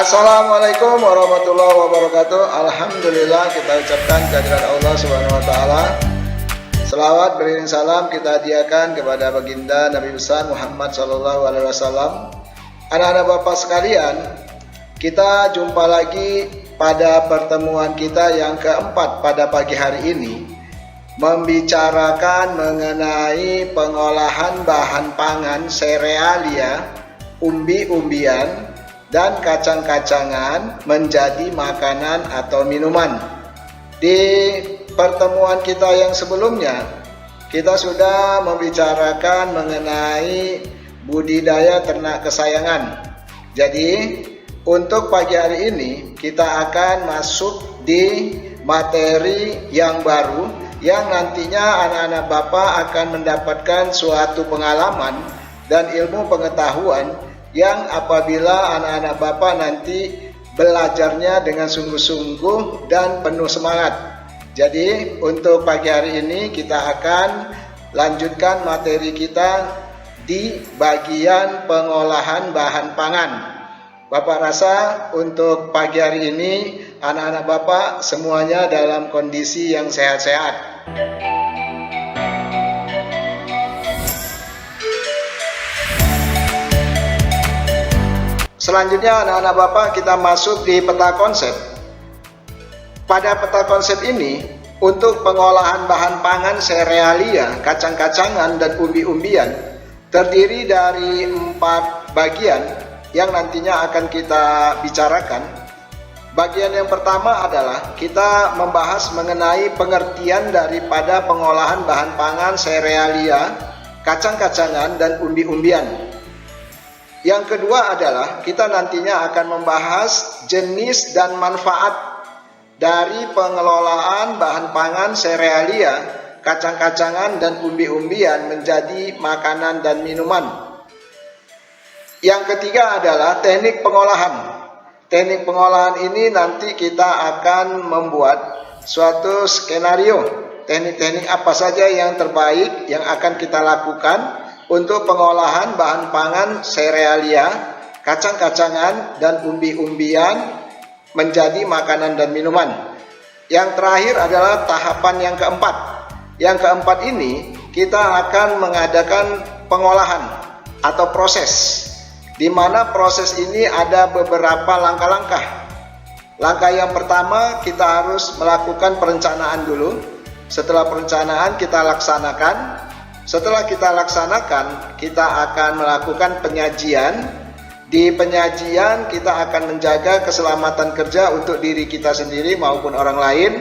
Assalamualaikum warahmatullahi wabarakatuh. Alhamdulillah, kita ucapkan kehadirat Allah Subhanahu wa taala. Selawat beriring salam kita hadiahkan kepada baginda Nabi besar Muhammad sallallahu alaihi wasallam. Anak-anak Bapak sekalian, kita jumpa lagi pada pertemuan kita yang keempat pada pagi hari ini, membicarakan mengenai pengolahan bahan pangan serealia, umbi-umbian dan kacang-kacangan menjadi makanan atau minuman. Di pertemuan kita yang sebelumnya, kita sudah membicarakan mengenai budidaya ternak kesayangan. Jadi, untuk pagi hari ini kita akan masuk di materi yang baru yang nantinya anak-anak Bapak akan mendapatkan suatu pengalaman dan ilmu pengetahuan yang apabila anak-anak Bapak nanti belajarnya dengan sungguh-sungguh dan penuh semangat. Jadi untuk pagi hari ini kita akan lanjutkan materi kita di bagian pengolahan bahan pangan. Bapak rasa untuk pagi hari ini anak-anak Bapak semuanya dalam kondisi yang sehat-sehat. Selanjutnya anak-anak Bapak kita masuk di peta konsep. Pada peta konsep ini untuk pengolahan bahan pangan serealia, kacang-kacangan dan umbi-umbian terdiri dari 4 bagian yang nantinya akan kita bicarakan. Bagian yang pertama adalah kita membahas mengenai pengertian daripada pengolahan bahan pangan serealia, kacang-kacangan dan umbi-umbian. Yang kedua adalah kita nantinya akan membahas jenis dan manfaat dari pengelolaan bahan pangan serealia, kacang-kacangan dan umbi-umbian menjadi makanan dan minuman. Yang ketiga adalah teknik pengolahan. Teknik pengolahan ini nanti kita akan membuat suatu skenario, teknik-teknik apa saja yang terbaik yang akan kita lakukan untuk pengolahan bahan pangan serealia, kacang-kacangan dan umbi-umbian menjadi makanan dan minuman. Yang terakhir adalah tahapan yang keempat. Yang keempat ini kita akan mengadakan pengolahan atau proses, di mana proses ini ada beberapa langkah-langkah. Langkah yang pertama kita harus melakukan perencanaan dulu. Setelah perencanaan kita laksanakan. Setelah kita laksanakan, kita akan melakukan penyajian. Di penyajian kita akan menjaga keselamatan kerja untuk diri kita sendiri maupun orang lain.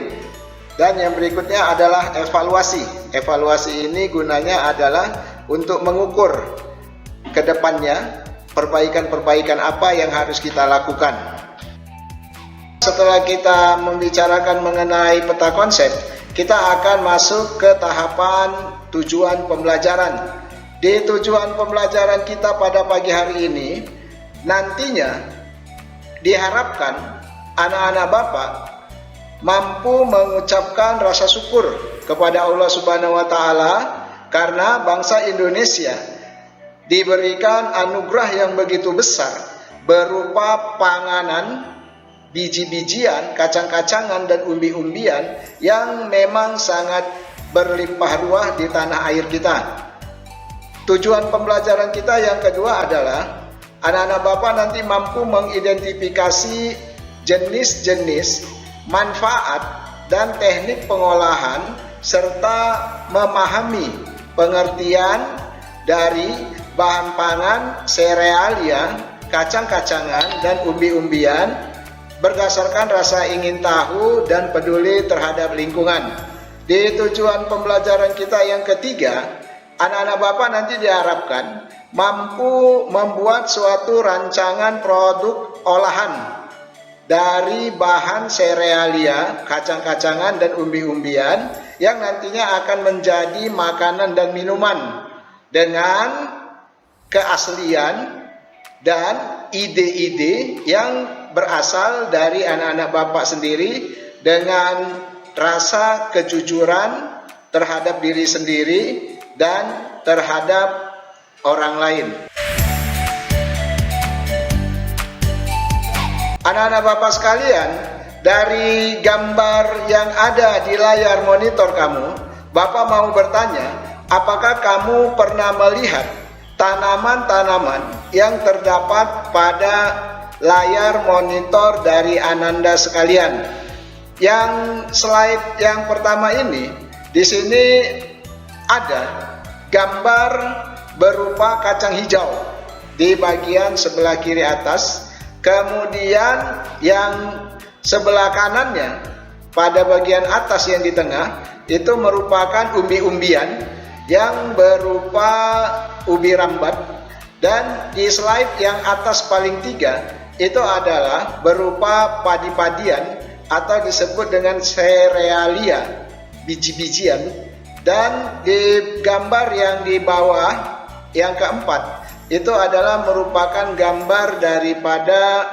Dan yang berikutnya adalah evaluasi. Evaluasi ini gunanya adalah untuk mengukur ke depannya perbaikan-perbaikan apa yang harus kita lakukan. Setelah kita membicarakan mengenai peta konsep, kita akan masuk ke tahapan tujuan pembelajaran. Di tujuan pembelajaran kita pada pagi hari ini, nantinya diharapkan anak-anak Bapak mampu mengucapkan rasa syukur kepada Allah Subhanahu wa taala karena bangsa Indonesia diberikan anugerah yang begitu besar berupa panganan, biji-bijian, kacang-kacangan dan umbi-umbian yang memang sangat berlimpah ruah di tanah air kita. Tujuan pembelajaran kita yang kedua adalah anak-anak Bapak nanti mampu mengidentifikasi jenis-jenis, manfaat dan teknik pengolahan serta memahami pengertian dari bahan pangan serealia, kacang-kacangan dan umbi-umbian berdasarkan rasa ingin tahu dan peduli terhadap lingkungan. Di tujuan pembelajaran kita yang ketiga, anak-anak Bapak nanti diharapkan mampu membuat suatu rancangan produk olahan dari bahan serealia, kacang-kacangan dan umbi-umbian yang nantinya akan menjadi makanan dan minuman dengan keaslian dan ide-ide yang berasal dari anak-anak Bapak sendiri dengan rasa kejujuran terhadap diri sendiri dan terhadap orang lain. Anak-anak Bapak sekalian, dari gambar yang ada di layar monitor kamu, Bapak mau bertanya, apakah kamu pernah melihat tanaman-tanaman yang terdapat pada layar monitor dari Ananda sekalian? Yang slide yang pertama ini, di sini ada gambar berupa kacang hijau di bagian sebelah kiri atas. Kemudian yang sebelah kanannya pada bagian atas yang di tengah itu merupakan umbi-umbian yang berupa ubi rambat. Dan di slide yang atas paling tiga itu adalah berupa padi-padian atau disebut dengan serealia, biji-bijian. Dan di gambar yang di bawah yang keempat itu adalah merupakan gambar daripada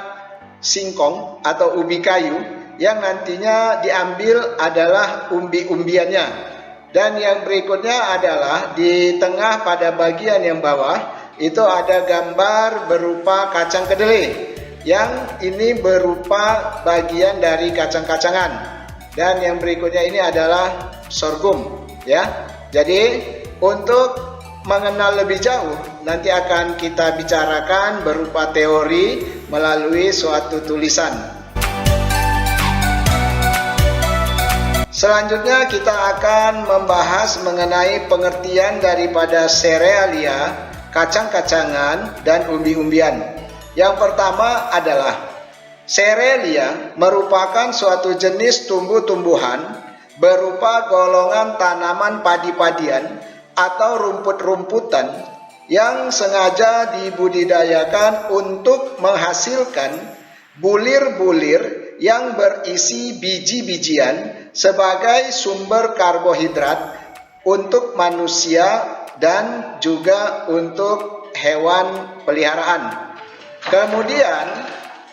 singkong atau ubi kayu yang nantinya diambil adalah umbi-umbiannya. Dan yang berikutnya adalah di tengah pada bagian yang bawah itu ada gambar berupa kacang kedelai yang ini berupa bagian dari kacang-kacangan. Dan yang berikutnya ini adalah sorghum, ya. Jadi untuk mengenal lebih jauh nanti akan kita bicarakan berupa teori melalui suatu tulisan. Selanjutnya kita akan membahas mengenai pengertian daripada serealia, kacang-kacangan, dan umbi-umbian. Yang pertama adalah serealia merupakan suatu jenis tumbuh-tumbuhan berupa golongan tanaman padi-padian atau rumput-rumputan yang sengaja dibudidayakan untuk menghasilkan bulir-bulir yang berisi biji-bijian sebagai sumber karbohidrat untuk manusia dan juga untuk hewan peliharaan. Kemudian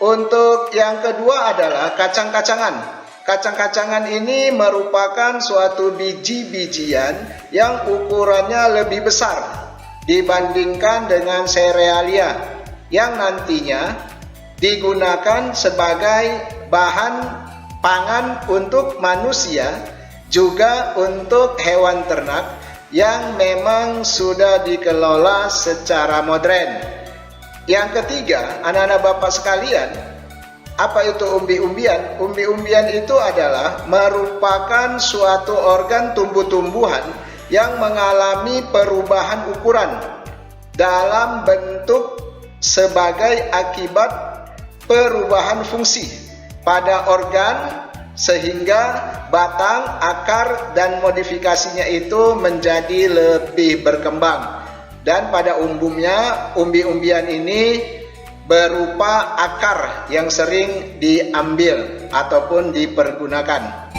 untuk yang kedua adalah kacang-kacangan. Kacang-kacangan ini merupakan suatu biji-bijian yang ukurannya lebih besar dibandingkan dengan serealia yang nantinya digunakan sebagai bahan pangan untuk manusia juga untuk hewan ternak yang memang sudah dikelola secara modern. Yang ketiga, anak-anak Bapak sekalian, apa itu umbi-umbian? Umbi-umbian itu adalah merupakan suatu organ tumbuh-tumbuhan yang mengalami perubahan ukuran dalam bentuk sebagai akibat perubahan fungsi pada organ sehingga batang, akar, dan modifikasinya itu menjadi lebih berkembang. Dan pada umumnya umbi-umbian ini berupa akar yang sering diambil ataupun dipergunakan.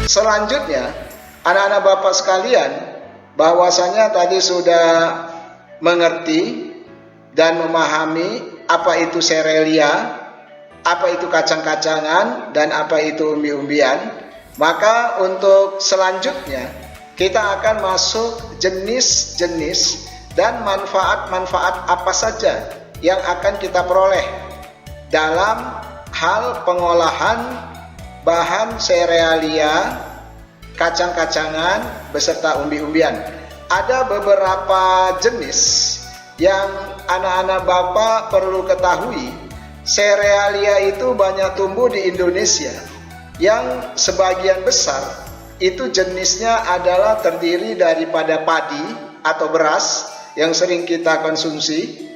Selanjutnya, anak-anak Bapak sekalian, bahwasanya tadi sudah mengerti dan memahami apa itu serealia, apa itu kacang-kacangan, dan apa itu umbi-umbian. Maka untuk selanjutnya kita akan masuk jenis-jenis dan manfaat-manfaat apa saja yang akan kita peroleh dalam hal pengolahan bahan serealia, kacang-kacangan, beserta umbi-umbian. Ada beberapa jenis yang anak-anak Bapak perlu ketahui. Serealia itu banyak tumbuh di Indonesia, yang sebagian besar itu jenisnya adalah terdiri daripada padi atau beras yang sering kita konsumsi,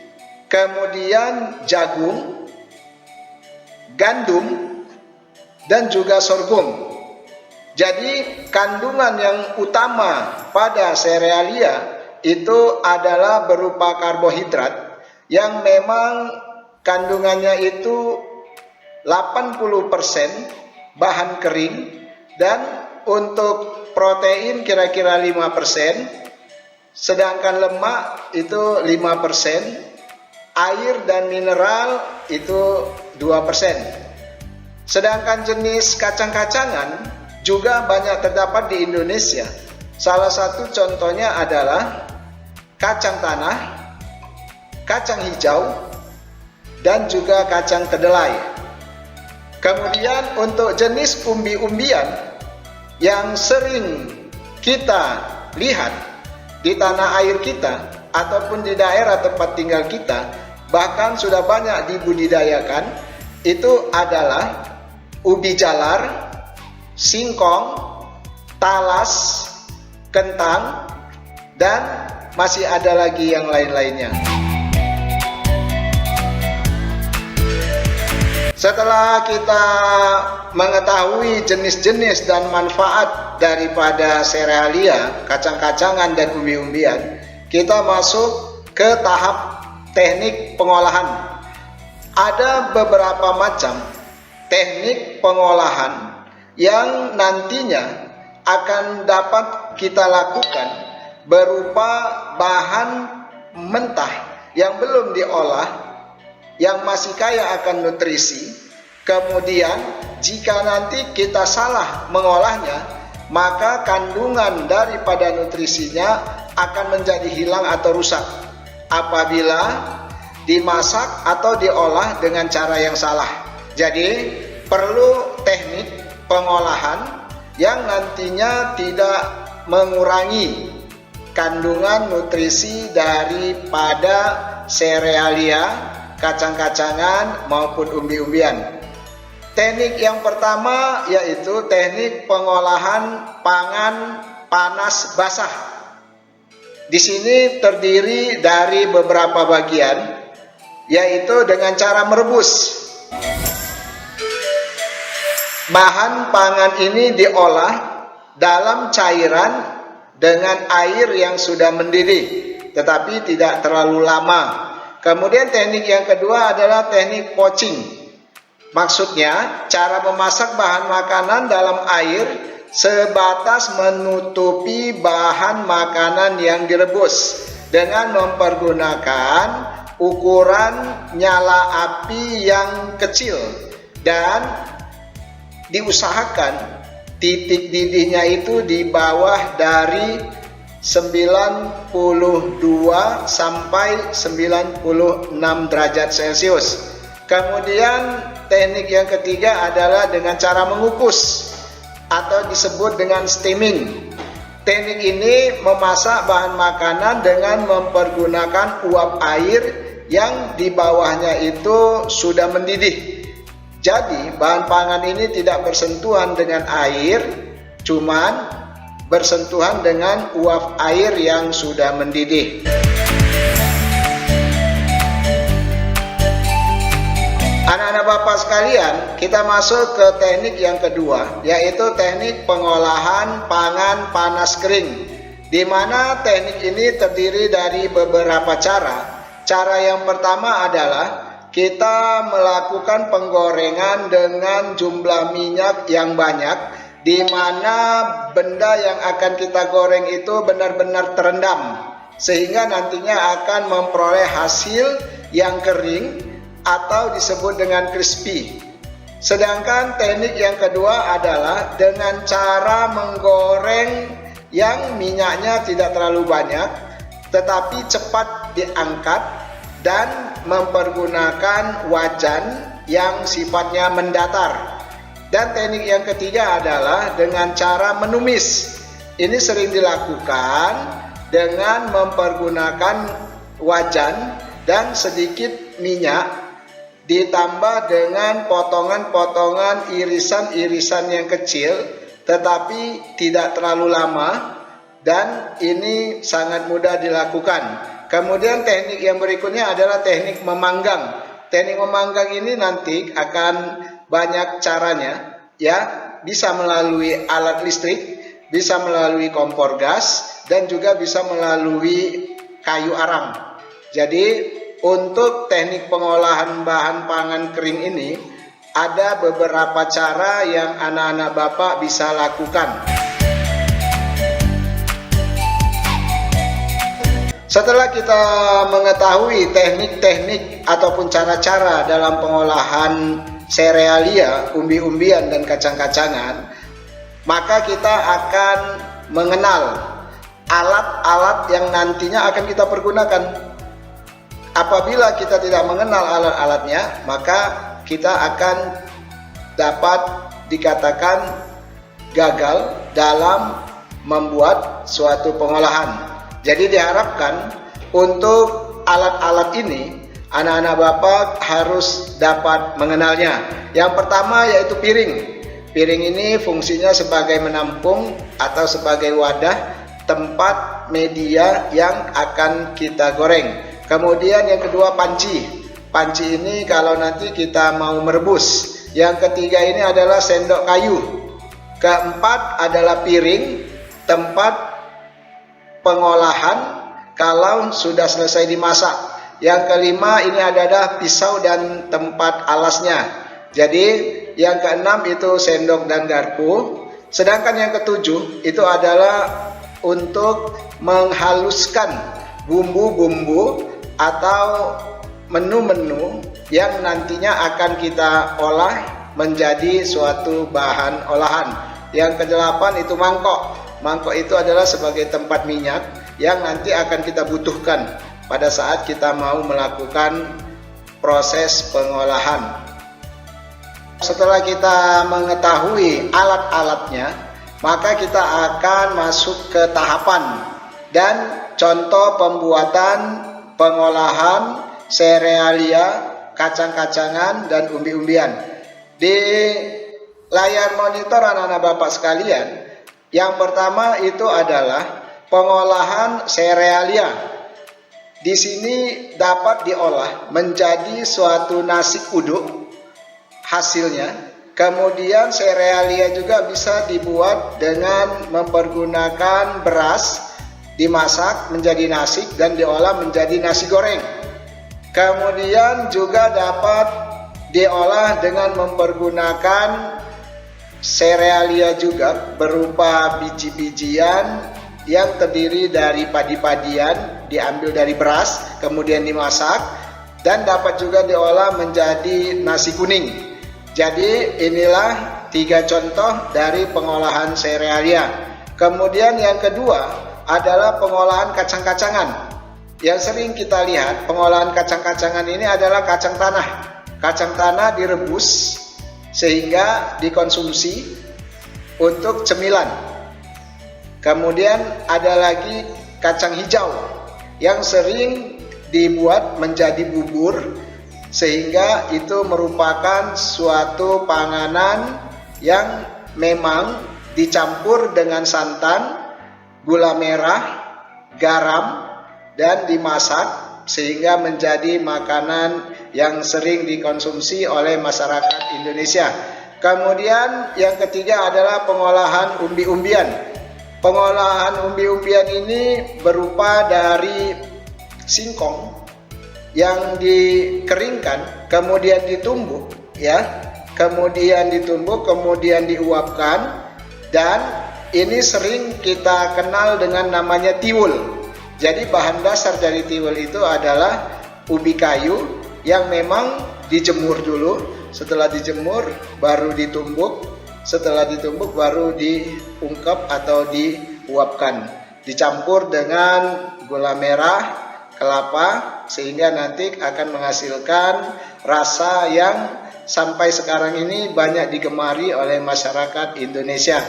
kemudian jagung, gandum, dan juga sorghum. Jadi kandungan yang utama pada serealia itu adalah berupa karbohidrat yang memang kandungannya itu 80% bahan kering, dan untuk protein kira-kira 5%, sedangkan lemak itu 5%, air dan mineral itu 2%. Sedangkan jenis kacang-kacangan juga banyak terdapat di Indonesia. Salah satu contohnya adalah kacang tanah, kacang hijau, dan juga kacang kedelai. Kemudian untuk jenis umbi-umbian yang sering kita lihat di tanah air kita ataupun di daerah tempat tinggal kita, bahkan sudah banyak dibudidayakan, itu adalah ubi jalar, singkong, talas, kentang, dan masih ada lagi yang lain-lainnya. Setelah kita mengetahui jenis-jenis dan manfaat daripada serealia, kacang-kacangan dan umbi-umbian, kita masuk ke tahap teknik pengolahan. Ada beberapa macam teknik pengolahan yang nantinya akan dapat kita lakukan berupa bahan mentah yang belum diolah, yang masih kaya akan nutrisi. Kemudian jika nanti kita salah mengolahnya, maka kandungan daripada nutrisinya akan menjadi hilang atau rusak apabila dimasak atau diolah dengan cara yang salah. Jadi perlu teknik pengolahan yang nantinya tidak mengurangi kandungan nutrisi daripada serealia, kacang-kacangan maupun umbi-umbian. Teknik yang pertama yaitu teknik pengolahan pangan panas basah. Di sini terdiri dari beberapa bagian, yaitu dengan cara merebus. Bahan pangan ini diolah dalam cairan dengan air yang sudah mendidih, tetapi tidak terlalu lama. Kemudian teknik yang kedua adalah teknik poaching. Maksudnya cara memasak bahan makanan dalam air sebatas menutupi bahan makanan yang direbus dengan mempergunakan ukuran nyala api yang kecil, dan diusahakan titik didihnya itu di bawah dari 92 sampai 96 derajat Celcius. Kemudian teknik yang ketiga adalah dengan cara mengukus atau disebut dengan steaming. Teknik ini memasak bahan makanan dengan mempergunakan uap air yang di bawahnya itu sudah mendidih. Jadi bahan pangan ini tidak bersentuhan dengan air, cuman bersentuhan dengan uap air yang sudah mendidih. Anak-anak Bapak sekalian, kita masuk ke teknik yang kedua, yaitu teknik pengolahan pangan panas kering, di mana teknik ini terdiri dari beberapa cara. Cara yang pertama adalah kita melakukan penggorengan dengan jumlah minyak yang banyak, di mana benda yang akan kita goreng itu benar-benar terendam, sehingga nantinya akan memperoleh hasil yang kering atau disebut dengan crispy. Sedangkan teknik yang kedua adalah dengan cara menggoreng yang minyaknya tidak terlalu banyak, tetapi cepat diangkat dan mempergunakan wajan yang sifatnya mendatar. Dan teknik yang ketiga adalah dengan cara menumis. Ini sering dilakukan dengan mempergunakan wajan dan sedikit minyak, ditambah dengan potongan-potongan irisan-irisan yang kecil, tetapi tidak terlalu lama, dan ini sangat mudah dilakukan. Kemudian teknik yang berikutnya adalah teknik memanggang. Teknik memanggang ini nanti akan banyak caranya, ya, bisa melalui alat listrik, bisa melalui kompor gas, dan juga bisa melalui kayu arang. Jadi untuk teknik pengolahan bahan pangan kering ini ada beberapa cara yang anak-anak Bapak bisa lakukan. Setelah kita mengetahui teknik-teknik ataupun cara-cara dalam pengolahan serealia, umbi-umbian dan kacang-kacangan, maka kita akan mengenal alat-alat yang nantinya akan kita pergunakan. Apabila kita tidak mengenal alat-alatnya, maka kita akan dapat dikatakan gagal dalam membuat suatu pengolahan. Jadi diharapkan untuk alat-alat ini anak-anak Bapak harus dapat mengenalnya. Yang pertama yaitu piring. Piring ini fungsinya sebagai menampung atau sebagai wadah tempat media yang akan kita goreng. Kemudian yang kedua panci. Panci ini kalau nanti kita mau merebus. Yang ketiga ini adalah sendok kayu. Keempat adalah piring, tempat pengolahan kalau sudah selesai dimasak. Yang kelima ini adalah pisau dan tempat alasnya. Jadi yang keenam itu sendok dan garpu. Sedangkan yang ketujuh itu adalah untuk menghaluskan bumbu-bumbu atau menu-menu yang nantinya akan kita olah menjadi suatu bahan olahan. Yang kedelapan itu mangkok. Mangkok itu adalah sebagai tempat minyak yang nanti akan kita butuhkan pada saat kita mau melakukan proses pengolahan. Setelah kita mengetahui alat-alatnya, maka kita akan masuk ke tahapan dan contoh pembuatan pengolahan serealia, kacang-kacangan, dan umbi-umbian. Di layar monitor anak-anak Bapak sekalian, yang pertama itu adalah pengolahan serealia. Di sini dapat diolah menjadi suatu nasi uduk hasilnya. Kemudian serealia juga bisa dibuat dengan mempergunakan beras, dimasak menjadi nasi dan diolah menjadi nasi goreng. Kemudian juga dapat diolah dengan mempergunakan serealia juga berupa biji-bijian yang terdiri dari padi-padian, diambil dari beras, kemudian dimasak dan dapat juga diolah menjadi nasi kuning. Jadi inilah 3 contoh dari pengolahan serealia. Kemudian yang kedua adalah pengolahan kacang-kacangan. Yang sering kita lihat pengolahan kacang-kacangan ini adalah kacang tanah. Kacang tanah direbus sehingga dikonsumsi untuk cemilan. Kemudian ada lagi kacang hijau yang sering dibuat menjadi bubur, sehingga itu merupakan suatu panganan yang memang dicampur dengan santan, gula merah, garam, dan dimasak sehingga menjadi makanan yang sering dikonsumsi oleh masyarakat Indonesia. Kemudian yang ketiga adalah pengolahan umbi-umbian. Pengolahan umbi-umbian ini berupa dari singkong yang dikeringkan, kemudian ditumbuk, ya, kemudian ditumbuk, kemudian diuapkan, dan ini sering kita kenal dengan namanya tiwul. Jadi bahan dasar dari tiwul itu adalah ubi kayu yang memang dijemur dulu, setelah dijemur baru ditumbuk, setelah ditumbuk baru diungkep atau diuapkan, dicampur dengan gula merah, kelapa, sehingga nanti akan menghasilkan rasa yang sampai sekarang ini banyak digemari oleh masyarakat Indonesia.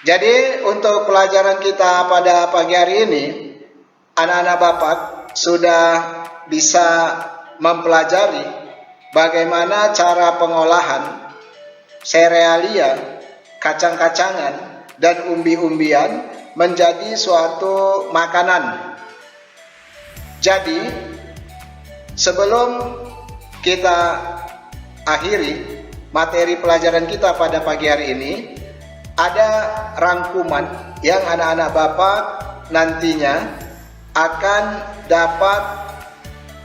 Jadi untuk pelajaran kita pada pagi hari ini, anak-anak Bapak sudah bisa mempelajari bagaimana cara pengolahan serealia, kacang-kacangan, dan umbi-umbian menjadi suatu makanan. Jadi sebelum kita akhiri materi pelajaran kita pada pagi hari ini, ada rangkuman yang anak-anak Bapak nantinya akan dapat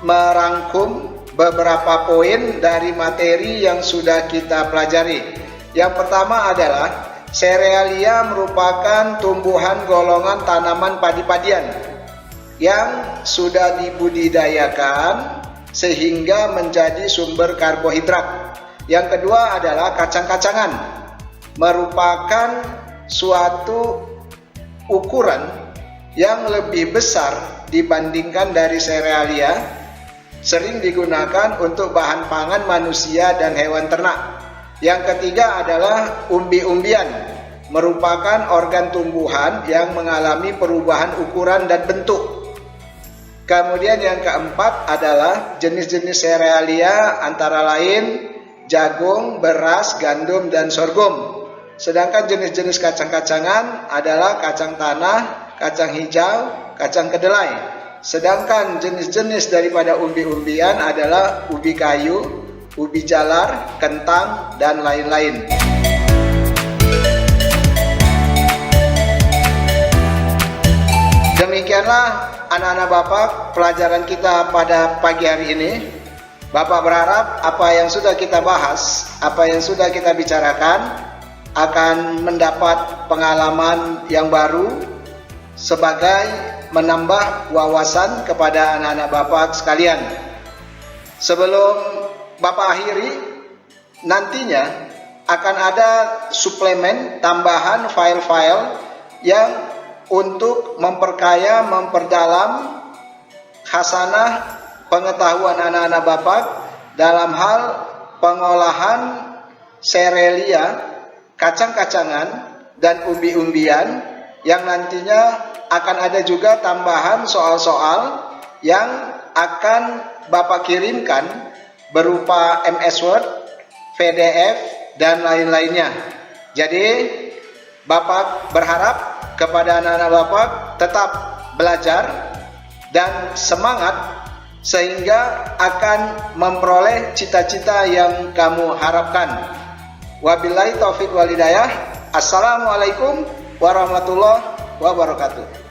merangkum beberapa poin dari materi yang sudah kita pelajari. Yang pertama adalah serealia merupakan tumbuhan golongan tanaman padi-padian yang sudah dibudidayakan sehingga menjadi sumber karbohidrat. Yang kedua adalah kacang-kacangan, merupakan suatu ukuran yang lebih besar dibandingkan dari serealia, sering digunakan untuk bahan pangan manusia dan hewan ternak. Yang ketiga adalah umbi-umbian, merupakan organ tumbuhan yang mengalami perubahan ukuran dan bentuk. Kemudian yang keempat adalah jenis-jenis serealia antara lain jagung, beras, gandum, dan sorghum. Sedangkan jenis-jenis kacang-kacangan adalah kacang tanah, kacang hijau, kacang kedelai. Sedangkan jenis-jenis daripada umbi-umbian adalah ubi kayu, ubi jalar, kentang, dan lain-lain. Demikianlah anak-anak Bapak pelajaran kita pada pagi hari ini. Bapak berharap apa yang sudah kita bahas, apa yang sudah kita bicarakan akan mendapat pengalaman yang baru sebagai menambah wawasan kepada anak-anak Bapak sekalian. Sebelum Bapak akhiri, nantinya akan ada suplemen tambahan file-file yang untuk memperkaya, memperdalam khasanah pengetahuan anak-anak Bapak dalam hal pengolahan serealia, kacang-kacangan, dan umbi-umbian, yang nantinya akan ada juga tambahan soal-soal yang akan Bapak kirimkan berupa MS Word, PDF, dan lain-lainnya. Jadi Bapak berharap kepada anak-anak Bapak tetap belajar dan semangat sehingga akan memperoleh cita-cita yang kamu harapkan. Wabillahi taufiq wal hidayah. Assalamualaikum warahmatullahi wabarakatuh.